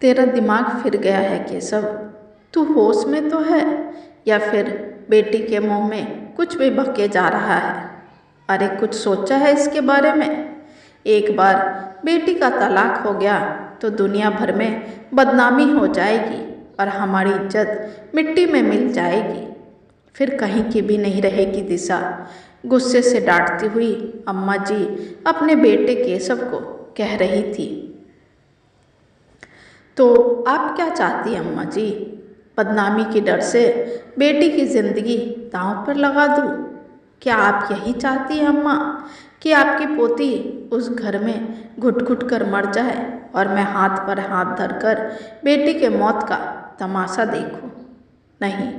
तेरा दिमाग फिर गया है केशव। तू होश में तो है या फिर बेटी के मुंह में कुछ भी बके जा रहा है? अरे कुछ सोचा है इसके बारे में? एक बार बेटी का तलाक हो गया तो दुनिया भर में बदनामी हो जाएगी और हमारी इज्जत मिट्टी में मिल जाएगी। फिर कहीं की भी नहीं रहेगी दिशा। गुस्से से डांटती हुई अम्मा जी अपने बेटे केशव को कह रही थी। तो आप क्या चाहती हैं अम्मा जी? बदनामी के डर से बेटी की जिंदगी दांव पर लगा दूं? क्या आप यही चाहती हैं अम्मा कि आपकी पोती उस घर में घुट घुट कर मर जाए और मैं हाथ पर हाथ धरकर बेटी के मौत का तमाशा देखूं? नहीं,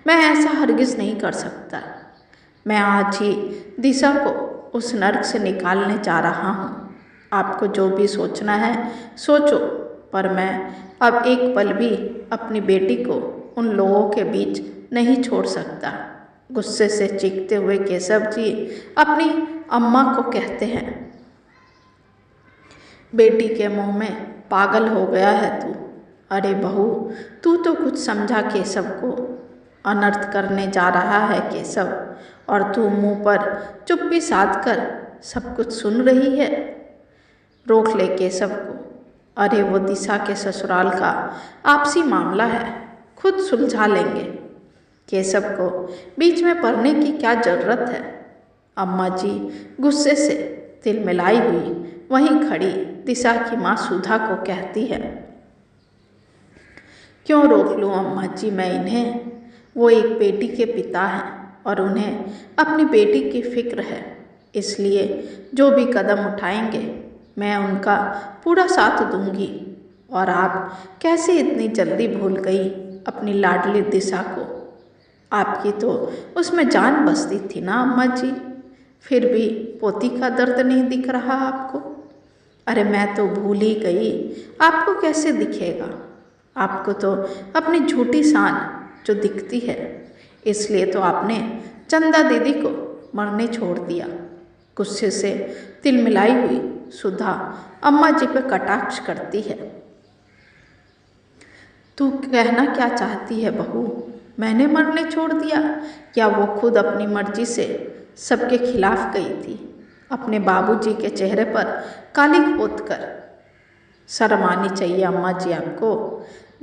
मैं ऐसा हरगिज़ नहीं कर सकता। मैं आज ही दिशा को उस नर्क से निकालने जा रहा हूँ। आपको जो भी सोचना है सोचो, पर मैं अब एक पल भी अपनी बेटी को उन लोगों के बीच नहीं छोड़ सकता। गुस्से से चीखते हुए केशव जी अपनी अम्मा को कहते हैं, बेटी के मुंह में पागल हो गया है तू। अरे बहू, तू तो कुछ समझा केशव को। अनर्थ करने जा रहा है केशव और तू मुंह पर चुप्पी साध कर सब कुछ सुन रही है। रोक ले केशव को। अरे वो दिशा के ससुराल का आपसी मामला है, खुद सुलझा लेंगे। केशव को बीच में पड़ने की क्या जरूरत है? अम्मा जी गुस्से से तिलमिलाई हुई वहीं खड़ी दिशा की माँ सुधा को कहती है, क्यों रोक लूँ अम्मा जी मैं इन्हें? वो एक बेटी के पिता हैं और उन्हें अपनी बेटी की फिक्र है, इसलिए जो भी कदम उठाएंगे मैं उनका पूरा साथ दूंगी। और आप कैसे इतनी जल्दी भूल गई अपनी लाडली दिशा को? आपकी तो उसमें जान बसती थी ना अम्मा जी, फिर भी पोती का दर्द नहीं दिख रहा आपको? अरे मैं तो भूल ही गई, आपको कैसे दिखेगा? आपको तो अपनी झूठी शान जो दिखती है, इसलिए तो आपने चंदा दीदी को मरने छोड़ दिया। गुस्से से तिलमिलाई हुई सुधा अम्मा जी पर कटाक्ष करती है। तू कहना क्या चाहती है बहू? मैंने मरने छोड़ दिया या वो खुद अपनी मर्जी से सबके खिलाफ गई थी? अपने बाबूजी के चेहरे पर कालिक पोत कर शर्म आनी चाहिए अम्मा जी आपको।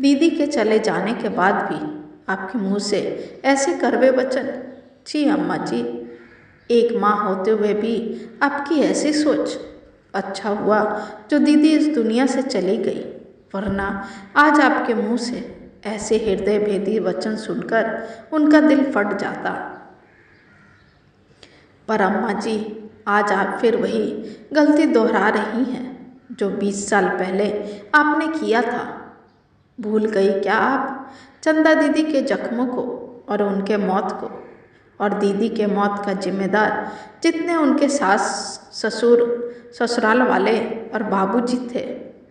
दीदी के चले जाने के बाद भी आपके मुंह से ऐसे कड़वे वचन। जी अम्मा जी, एक माँ होते हुए भी आपकी ऐसी सोच। अच्छा हुआ जो दीदी इस दुनिया से चली गई, वरना आज आपके मुंह से ऐसे हृदय भेदी वचन सुनकर उनका दिल फट जाता। पर अम्मा जी, आज आप फिर वही गलती दोहरा रही हैं जो 20 साल पहले आपने किया था। भूल गई क्या आप चंदा दीदी के जख्मों को और उनके मौत को? और दीदी के मौत का जिम्मेदार जितने उनके सास ससुर ससुराल वाले और बाबूजी थे,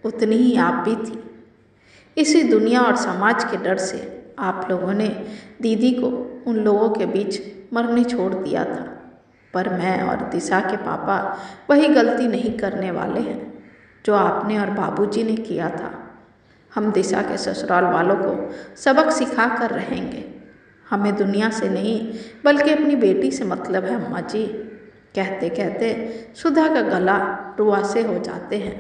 उतनी ही आप भी थी। इसी दुनिया और समाज के डर से आप लोगों ने दीदी को उन लोगों के बीच मरने छोड़ दिया था। पर मैं और दिशा के पापा वही गलती नहीं करने वाले हैं जो आपने और बाबूजी ने किया था। हम दिशा के ससुराल वालों को सबक सिखा कर रहेंगे। हमें दुनिया से नहीं बल्कि अपनी बेटी से मतलब है अम्मा जी। कहते कहते सुधा का गला रुआसे हो जाते हैं।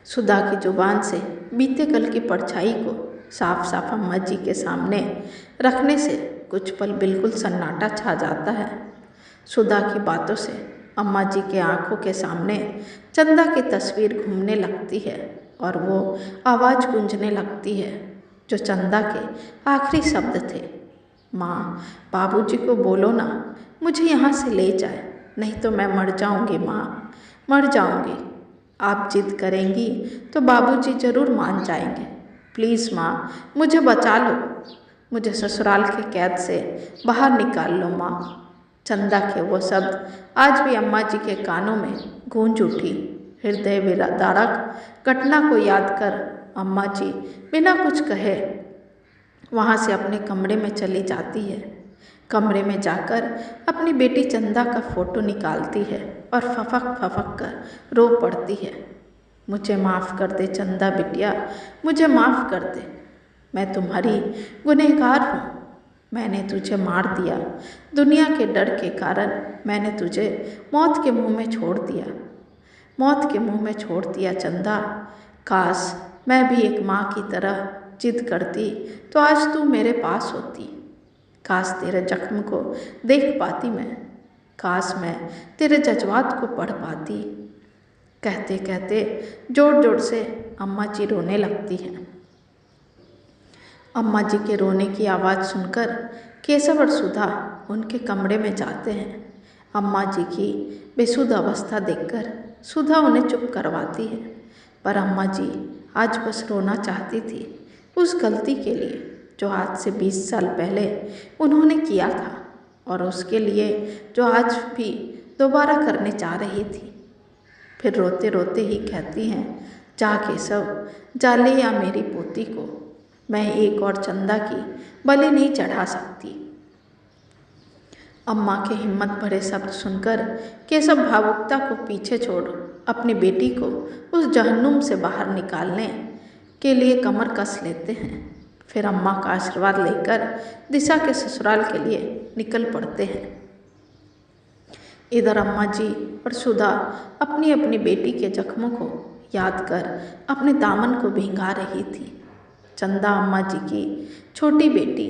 सुधा की जुबान से बीते कल की परछाई को साफ साफ अम्मा जी के सामने रखने से कुछ पल बिल्कुल सन्नाटा छा जाता है। सुधा की बातों से अम्मा जी के आंखों के सामने चंदा की तस्वीर घूमने लगती है और वो आवाज़ गूंजने लगती है जो चंदा के आखिरी शब्द थे। माँ, बाबूजी को बोलो ना मुझे यहाँ से ले जाए, नहीं तो मैं मर जाऊँगी माँ, मर जाऊँगी। आप जिद करेंगी तो बाबूजी ज़रूर मान जाएंगे। प्लीज़ माँ, मुझे बचा लो, मुझे ससुराल के कैद से बाहर निकाल लो माँ। चंदा के वो शब्द आज भी अम्मा जी के कानों में गूंज उठी। हृदय विदारक घटना को याद कर अम्मा जी बिना कुछ कहे वहाँ से अपने कमरे में चली जाती है। कमरे में जाकर अपनी बेटी चंदा का फ़ोटो निकालती है और फफक फफक कर रो पड़ती है। मुझे माफ़ कर दे चंदा बिटिया, मुझे माफ़ कर दे। मैं तुम्हारी गुनहगार हूँ। मैंने तुझे मार दिया। दुनिया के डर के कारण मैंने तुझे मौत के मुंह में छोड़ दिया। मौत के मुंह में छोड़ दिया चंदा। काश मैं भी एक माँ की तरह जिद करती तो आज तू मेरे पास होती। काश तेरे जख्म को देख पाती मैं। काश मैं तेरे जज्बात को पढ़ पाती। कहते कहते जोर जोर से अम्मा जी रोने लगती हैं। अम्मा जी के रोने की आवाज़ सुनकर केशव और सुधा उनके कमरे में जाते हैं। अम्मा जी की बेसुध अवस्था देखकर सुधा उन्हें चुप करवाती है, पर अम्मा जी आज बस रोना चाहती थी उस गलती के लिए जो आज से 20 साल पहले उन्होंने किया था और उसके लिए जो आज भी दोबारा करने जा रही थी। फिर रोते रोते ही कहती हैं, जा केशव, जा ले आ मेरी पोती को। मैं एक और चंदा की बलि नहीं चढ़ा सकती। अम्मा के हिम्मत भरे शब्द सुनकर केशव भावुकता को पीछे छोड़ अपनी बेटी को उस जहन्नुम से बाहर निकालने के लिए कमर कस लेते हैं। फिर अम्मा का आशीर्वाद लेकर दिशा के ससुराल के लिए निकल पड़ते हैं। इधर अम्मा जी और सुधा अपनी अपनी बेटी के जख्मों को याद कर अपने दामन को भिंगा रही थी। चंदा अम्मा जी की छोटी बेटी,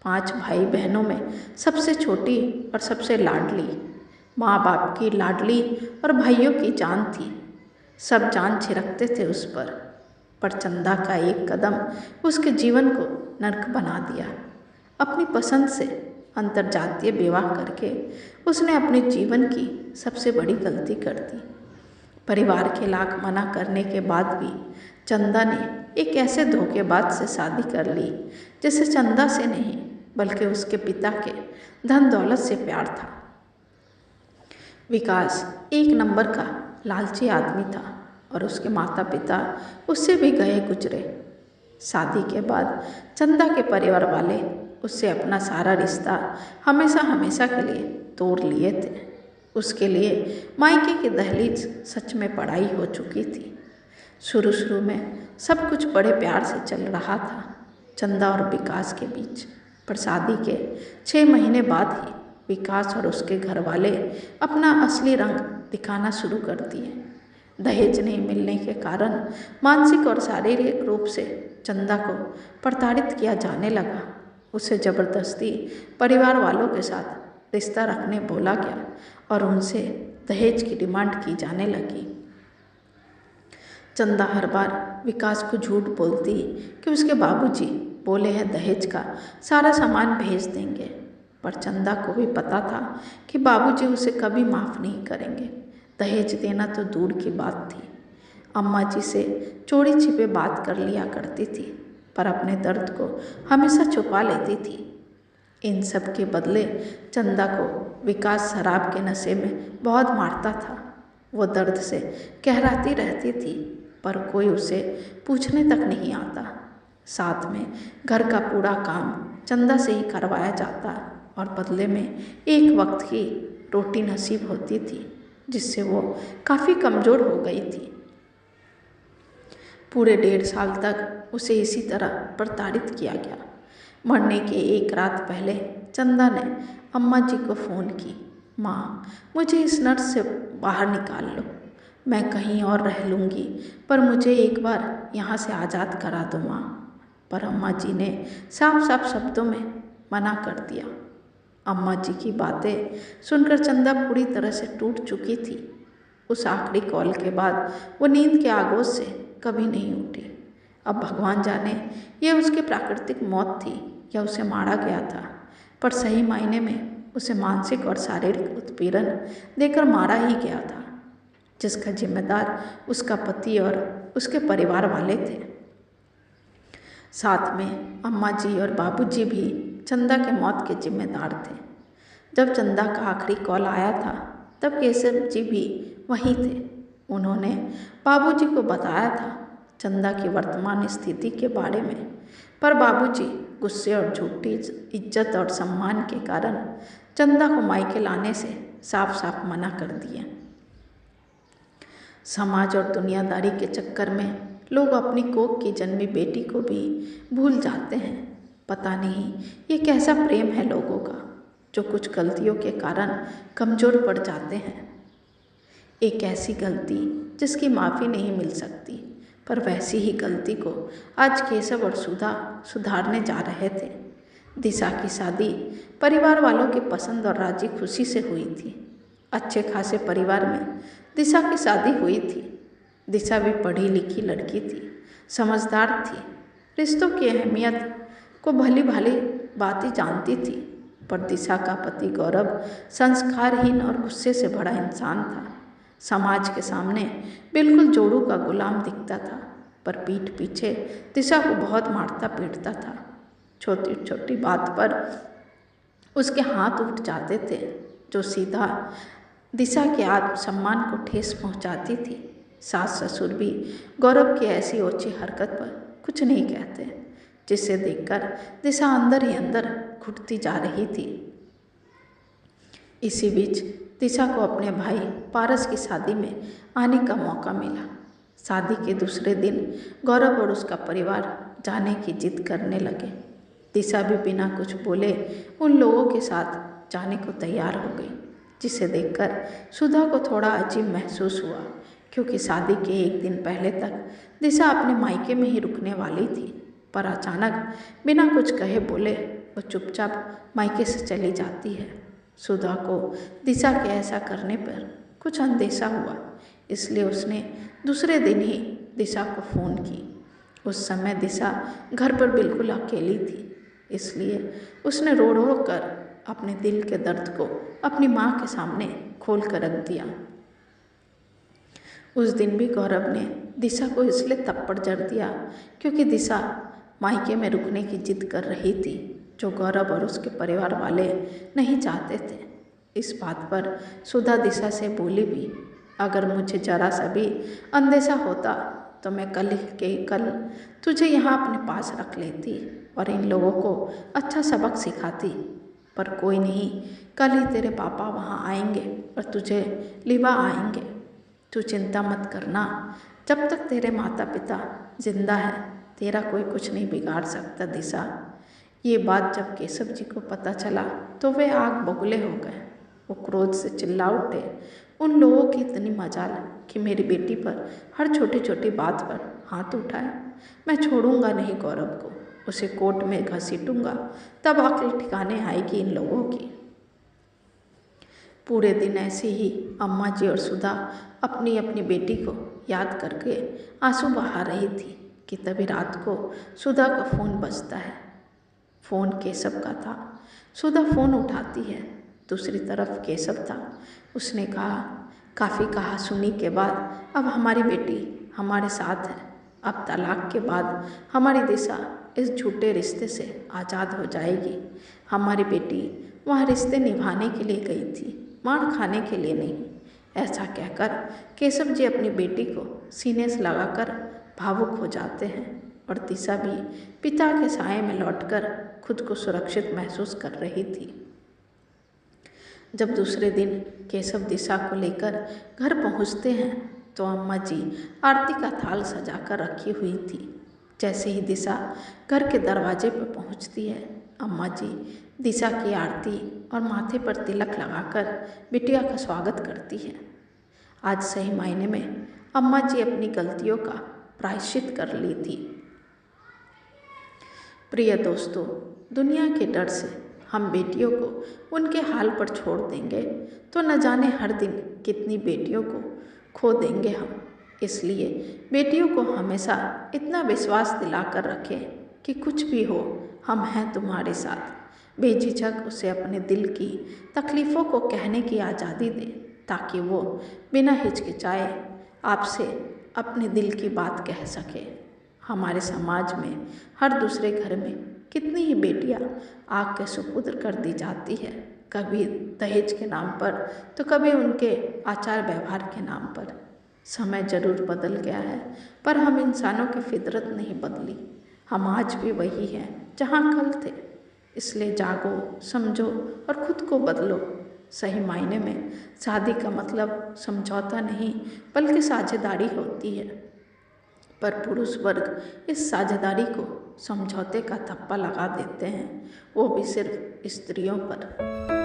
5 भाई बहनों में सबसे छोटी और सबसे लाडली, माँ बाप की लाडली और भाइयों की जान थी। सब जान छिड़कते थे उस पर चंदा का एक कदम उसके जीवन को नर्क बना दिया। अपनी पसंद से अंतर्जातीय विवाह करके उसने अपने जीवन की सबसे बड़ी गलती कर दी। परिवार के लाख मना करने के बाद भी चंदा ने एक ऐसे धोखेबाज से शादी कर ली जिसे चंदा से नहीं बल्कि उसके पिता के धन दौलत से प्यार था। विकास एक नंबर का लालची आदमी था और उसके माता पिता उससे भी गए गुजरे। शादी के बाद चंदा के परिवार वाले उससे अपना सारा रिश्ता हमेशा हमेशा के लिए तोड़ लिए थे। उसके लिए मायके की दहलीज सच में पढ़ाई हो चुकी थी। शुरू शुरू में सब कुछ बड़े प्यार से चल रहा था चंदा और विकास के बीच, पर शादी के 6 महीने बाद ही विकास और उसके घर वाले अपना असली रंग दिखाना शुरू कर दिए। दहेज नहीं मिलने के कारण मानसिक और शारीरिक रूप से चंदा को प्रताड़ित किया जाने लगा। उसे ज़बरदस्ती परिवार वालों के साथ रिश्ता रखने बोला गया और उनसे दहेज की डिमांड की जाने लगी। चंदा हर बार विकास को झूठ बोलती कि उसके बाबूजी बोले हैं दहेज का सारा सामान भेज देंगे, पर चंदा को भी पता था कि बाबूजी उसे कभी माफ़ नहीं करेंगे। दहेज देना तो दूर की बात थी। अम्मा जी से चोरी छिपे बात कर लिया करती थी, पर अपने दर्द को हमेशा छुपा लेती थी। इन सब के बदले चंदा को विकास शराब के नशे में बहुत मारता था। वो दर्द से कहराती रहती थी, पर कोई उसे पूछने तक नहीं आता। साथ में घर का पूरा काम चंदा से ही करवाया जाता और बदले में एक वक्त की रोटी नसीब होती थी, जिससे वो काफ़ी कमज़ोर हो गई थी। पूरे 1.5 साल तक उसे इसी तरह प्रताड़ित किया गया। मरने के एक रात पहले चंदा ने अम्मा जी को फ़ोन की, माँ मुझे इस नर्स से बाहर निकाल लो, मैं कहीं और रह लूँगी, पर मुझे एक बार यहाँ से आज़ाद करा दो माँ। पर अम्मा जी ने साफ साफ शब्दों में मना कर दिया। अम्मा जी की बातें सुनकर चंदा पूरी तरह से टूट चुकी थी। उस आखिरी कॉल के बाद वो नींद के आगोश से कभी नहीं उठी। अब भगवान जाने ये उसकी प्राकृतिक मौत थी या उसे मारा गया था, पर सही मायने में उसे मानसिक और शारीरिक उत्पीड़न देकर मारा ही गया था, जिसका जिम्मेदार उसका पति और उसके परिवार वाले थे। साथ में अम्मा जी और बाबूजी भी चंदा के मौत के जिम्मेदार थे। जब चंदा का आखिरी कॉल आया था तब केशव जी भी वहीं थे। उन्होंने बाबूजी को बताया था चंदा की वर्तमान स्थिति के बारे में, पर बाबूजी गुस्से और झूठी इज्जत और सम्मान के कारण चंदा को मायके लाने से साफ साफ मना कर दिए। समाज और दुनियादारी के चक्कर में लोग अपनी कोख की जन्मी बेटी को भी भूल जाते हैं। पता नहीं ये कैसा प्रेम है लोगों का, जो कुछ गलतियों के कारण कमज़ोर पड़ जाते हैं। एक ऐसी गलती जिसकी माफ़ी नहीं मिल सकती, पर वैसी ही गलती को आज केशव और सुधा सुधारने जा रहे थे। दिशा की शादी परिवार वालों की पसंद और राजी खुशी से हुई थी। अच्छे खासे परिवार में दिशा की शादी हुई थी। दिशा भी पढ़ी लिखी लड़की थी, समझदार थी, रिश्तों की अहमियत को भली भाली बातें जानती थी। पर दिशा का पति गौरव संस्कारहीन और गुस्से से भरा इंसान था। समाज के सामने बिल्कुल जोड़ू का गुलाम दिखता था, पर पीठ पीछे दिशा को बहुत मारता पीटता था। छोटी छोटी बात पर उसके हाथ उठ जाते थे, जो सीधा दिशा के आत्मसम्मान को ठेस पहुंचाती थी। सास ससुर भी गौरव की ऐसी ओछी हरकत पर कुछ नहीं कहते, जिसे देखकर दिशा अंदर ही अंदर घुटती जा रही थी। इसी बीच दिशा को अपने भाई पारस की शादी में आने का मौका मिला। शादी के दूसरे दिन गौरव और उसका परिवार जाने की जिद करने लगे। दिशा भी बिना कुछ बोले उन लोगों के साथ जाने को तैयार हो गई, जिसे देखकर सुधा को थोड़ा अजीब महसूस हुआ, क्योंकि शादी के एक दिन पहले तक दिशा अपने मायके में ही रुकने वाली थी। पर अचानक बिना कुछ कहे बोले वो चुपचाप मायके से चली जाती है। सुधा को दिशा के ऐसा करने पर कुछ अंदेशा हुआ, इसलिए उसने दूसरे दिन ही दिशा को फ़ोन की। उस समय दिशा घर पर बिल्कुल अकेली थी, इसलिए उसने रो रो कर अपने दिल के दर्द को अपनी माँ के सामने खोल कर रख दिया। उस दिन भी गौरव ने दिशा को इसलिए थप्पड़ जड़ दिया क्योंकि दिशा मायके में रुकने की जिद कर रही थी, जो गौरव और उसके परिवार वाले नहीं चाहते थे। इस बात पर सुधा दिशा से बोली भी, अगर मुझे जरा सा भी अंदेशा होता तो मैं कल तुझे यहाँ अपने पास रख लेती और इन लोगों को अच्छा सबक सिखाती। पर कोई नहीं, कल ही तेरे पापा वहाँ आएंगे और तुझे लिवा आएंगे। तू चिंता मत करना, जब तक तेरे माता पिता जिंदा है तेरा कोई कुछ नहीं बिगाड़ सकता दिशा। ये बात जब केशव जी को पता चला तो वे आग बबूले हो गए। वो क्रोध से चिल्ला उठे, उन लोगों की इतनी मजाल कि मेरी बेटी पर हर छोटी छोटी बात पर हाथ उठाए। मैं छोड़ूंगा नहीं गौरव को, उसे कोर्ट में घसीटूंगा, तब अक्ल ठिकाने आएगी इन लोगों की। पूरे दिन ऐसे ही अम्मा जी और सुधा अपनी अपनी बेटी को याद करके आंसू बहा रही थी कि तभी रात को सुधा का फ़ोन बजता है। फ़ोन केशव का था। सुधा फ़ोन उठाती है, दूसरी तरफ केशव था। उसने कहा, काफ़ी कहा सुनी के बाद अब हमारी बेटी हमारे साथ है। अब तलाक के बाद हमारी दिशा इस झूठे रिश्ते से आज़ाद हो जाएगी। हमारी बेटी वहाँ रिश्ते निभाने के लिए गई थी, मार खाने के लिए नहीं। ऐसा कहकर केशव जी अपनी बेटी को सीने से लगाकर भावुक हो जाते हैं और दिशा भी पिता के साए में लौटकर खुद को सुरक्षित महसूस कर रही थी। जब दूसरे दिन केशव दिशा को लेकर घर पहुंचते हैं तो अम्मा जी आरती का थाल सजाकर रखी हुई थी। जैसे ही दिशा घर के दरवाजे पर पहुंचती है, अम्मा जी दिशा की आरती और माथे पर तिलक लगाकर बिटिया का स्वागत करती है। आज सही मायने में अम्मा जी अपनी गलतियों का प्रायश्चित कर ली थी। प्रिय दोस्तों, दुनिया के डर से हम बेटियों को उनके हाल पर छोड़ देंगे तो न जाने हर दिन कितनी बेटियों को खो देंगे हम। इसलिए बेटियों को हमेशा इतना विश्वास दिलाकर रखें कि कुछ भी हो हम हैं तुम्हारे साथ। बेझिझक उसे अपने दिल की तकलीफ़ों को कहने की आज़ादी दें, ताकि वो बिना हिचकिचाए आपसे अपने दिल की बात कह सके। हमारे समाज में हर दूसरे घर में कितनी ही बेटियां आग के सुपुत्र कर दी जाती है, कभी दहेज के नाम पर तो कभी उनके आचार व्यवहार के नाम पर। समय जरूर बदल गया है, पर हम इंसानों की फितरत नहीं बदली। हम आज भी वही हैं जहाँ कल थे। इसलिए जागो, समझो और खुद को बदलो। सही मायने में शादी का मतलब समझौता नहीं बल्कि साझेदारी होती है, पर पुरुष वर्ग इस साझेदारी को समझौते का थप्पा लगा देते हैं, वो भी सिर्फ स्त्रियों पर।